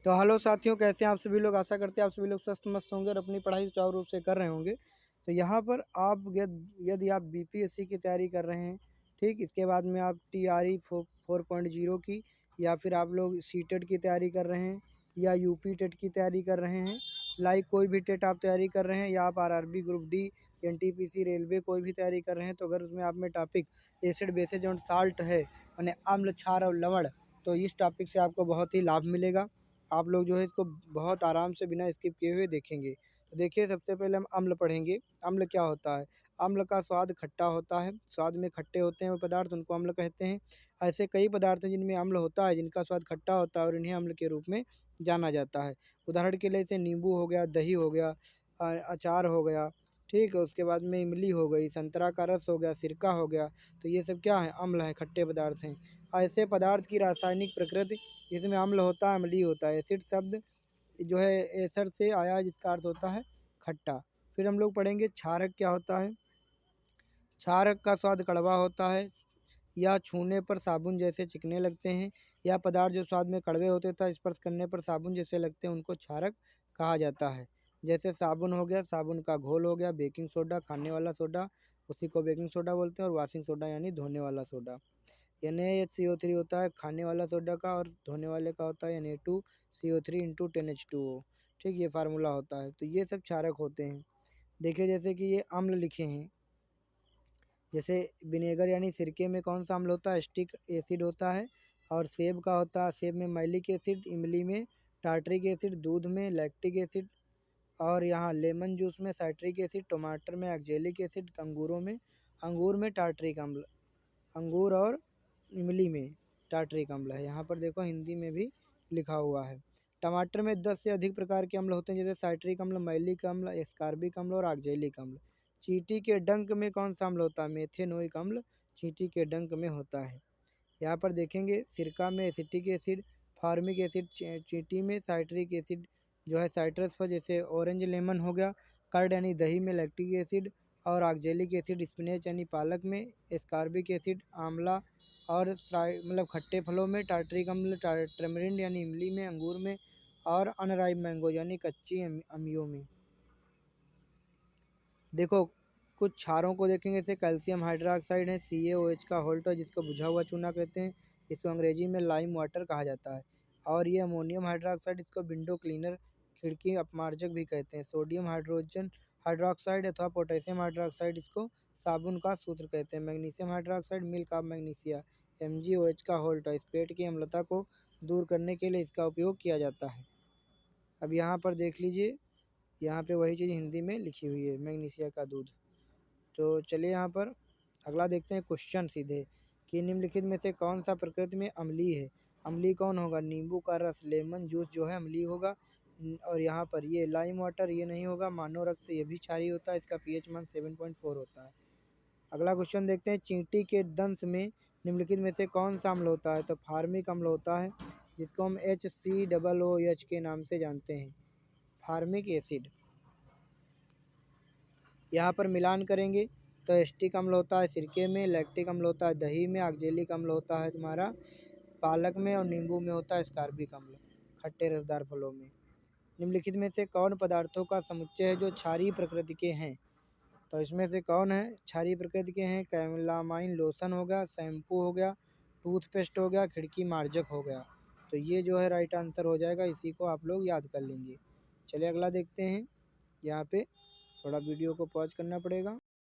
तो हेलो साथियों, कैसे हैं आप सभी लोग। आशा करते हैं आप सभी लोग स्वस्थ मस्त होंगे और अपनी पढ़ाई सुचारू रूप से कर रहे होंगे। तो यहाँ पर आप यदि आप बीपीएससी की तैयारी कर रहे हैं, ठीक, इसके बाद में आप टीआरई 4.0 की, या फिर आप लोग सीटेट की तैयारी कर रहे हैं, या यूपी टेट की तैयारी कर रहे हैं, लाइक कोई भी टेट आप तैयारी कर रहे हैं, या आप RRB group D, NTPC, railway कोई भी तैयारी कर रहे हैं, तो अगर उसमें आप में टॉपिक एसिड बेसिस और साल्ट है, यानी अम्ल, क्षार और लवण, तो इस टॉपिक से आपको बहुत ही लाभ मिलेगा। आप लोग जो है इसको बहुत आराम से बिना स्किप किए हुए देखेंगे। तो देखिए, सबसे पहले हम अम्ल पढ़ेंगे। अम्ल क्या होता है? अम्ल का स्वाद खट्टा होता है। स्वाद में खट्टे होते हैं वो पदार्थ, उनको अम्ल कहते हैं। ऐसे कई पदार्थ हैं जिनमें अम्ल होता है, जिनका स्वाद खट्टा होता है और इन्हें अम्ल के रूप में जाना जाता है। उदाहरण के लिए जैसे नींबू हो गया, दही हो गया, अचार हो गया, ठीक है। उसके बाद में इमली हो गई, संतरा का रस हो गया, सिरका हो गया। तो ये सब क्या है? अम्ल है, खट्टे पदार्थ हैं। ऐसे पदार्थ की रासायनिक प्रकृति, जिसमें अम्ल होता है, अम्लीय होता है। एसिड शब्द जो है एसर से आया है, जिसका अर्थ होता है खट्टा। फिर हम लोग पढ़ेंगे क्षारक क्या होता है। क्षारक का स्वाद कड़वा होता है, या छूने पर साबुन जैसे चिकने लगते हैं, या पदार्थ जो स्वाद में कड़वे होते तथा स्पर्श करने पर साबुन जैसे लगते हैं, उनको क्षारक कहा जाता है। जैसे साबुन हो गया, साबुन का घोल हो गया, बेकिंग सोडा, खाने वाला सोडा, उसी को बेकिंग सोडा बोलते हैं, और वॉशिंग सोडा यानी धोने वाला सोडा। NaHCO3 होता है खाने वाला सोडा का, और धोने वाले का होता है Na2CO3 इंटू 10H2O। ठीक, ये फार्मूला होता है। तो ये सब क्षारक होते हैं। देखिए, जैसे कि ये अम्ल लिखे हैं, जैसे विनेगर यानी सिरके में कौन सा अम्ल होता है? स्टिक एसिड होता है। और सेब का होता है, सेब में मैलिक एसिड, इमली में टार्ट्रिक एसिड, दूध में लैक्टिक एसिड, और यहाँ लेमन जूस में साइट्रिक एसिड, टमाटर में ऑक्जेलिक एसिड, अंगूर में टार्ट्रिक अम्ल, अंगूर और इमली में टार्ट्रिक अम्ल है। यहाँ पर देखो हिंदी में भी लिखा हुआ है। टमाटर में 10 से अधिक प्रकार के अम्ल होते हैं, जैसे साइट्रिक अम्ल, मैलिक अम्ल, एस्कॉर्बिक अम्ल और ऑक्जेलिक अम्ल। चींटी के डंक में कौन सा अम्ल होता है? मेथेनोइक अम्ल चींटी के डंक में होता है। यहाँ पर देखेंगे सिरका में एसिटिक एसिड, फार्मिक एसिड चींटी में, साइट्रिक एसिड जो है साइट्रस पर, जैसे ऑरेंज लेमन हो गया, कर्ड यानी दही में लैक्टिक एसिड, और ऑक्जेलिक एसिड स्पिनेच यानी पालक में, एस्कॉर्बिक एसिड आंवला और मतलब खट्टे फलों में, टार्ट्रिक अम्ल टर्मरिंड यानी इमली में, अंगूर में, और अनराइप मैंगो यानी कच्ची अमियों में। देखो, कुछ क्षारों को देखेंगे, जैसे कैल्शियम हाइड्रोक्साइड है, CaOH का होल्ट है, जिसको बुझा हुआ चूना कहते हैं। इसको अंग्रेजी में लाइम वाटर कहा जाता है। और ये अमोनियम हाइड्रोक्साइड, इसको विंडो क्लीनर, खिड़की अपमार्जक भी कहते हैं। सोडियम हाइड्रोजन हाइड्रोक्साइड अथवा पोटेशियम हाइड्रोक्साइड, इसको साबुन का सूत्र कहते हैं। Magnesium hydroxide, milk of magnesia, MgOH का होल्ट है। इस पेट की अम्लता को दूर करने के लिए इसका उपयोग किया जाता है। अब यहाँ पर देख लीजिए, यहाँ पे वही चीज़ हिंदी में लिखी हुई है, मैग्नीशिया का दूध। तो चलिए यहाँ पर अगला देखते हैं क्वेश्चन सीधे, कि निम्नलिखित में से कौन सा प्रकृति में अम्लीय है? अम्लीय कौन होगा? नींबू का रस, लेमन जूस जो है अम्लीय होगा। और यहाँ पर ये लाइम वाटर ये नहीं होगा। मानव रक्त ये भी क्षारीय होता है, इसका pH मान 7.4 होता है। अगला क्वेश्चन देखते हैं, चींटी के दंश में निम्नलिखित में से कौन सा अम्ल होता है? तो फार्मिक अम्ल होता है, जिसको हम HCOOH के नाम से जानते हैं, फार्मिक एसिड। यहाँ पर मिलान करेंगे तो एस्टिक अम्ल होता है सिरके में, लैक्टिक अम्ल होता है दही में, ऑक्जेलिक अम्ल होता है तुम्हारा पालक में, और नींबू में होता है एस्कॉर्बिक अम्ल खट्टे रसदार फलों में। निम्नलिखित में से कौन पदार्थों का समुच्चय है जो क्षारीय प्रकृति के हैं? तो इसमें से कौन है क्षारीय प्रकृति के हैं? कैलामाइन लोशन हो गया, शैम्पू हो गया, टूथपेस्ट हो गया, खिड़की मार्जक हो गया। तो ये जो है राइट आंसर हो जाएगा, इसी को आप लोग याद कर लेंगे। चलिए अगला देखते हैं। यहाँ पे थोड़ा वीडियो को पॉज करना पड़ेगा।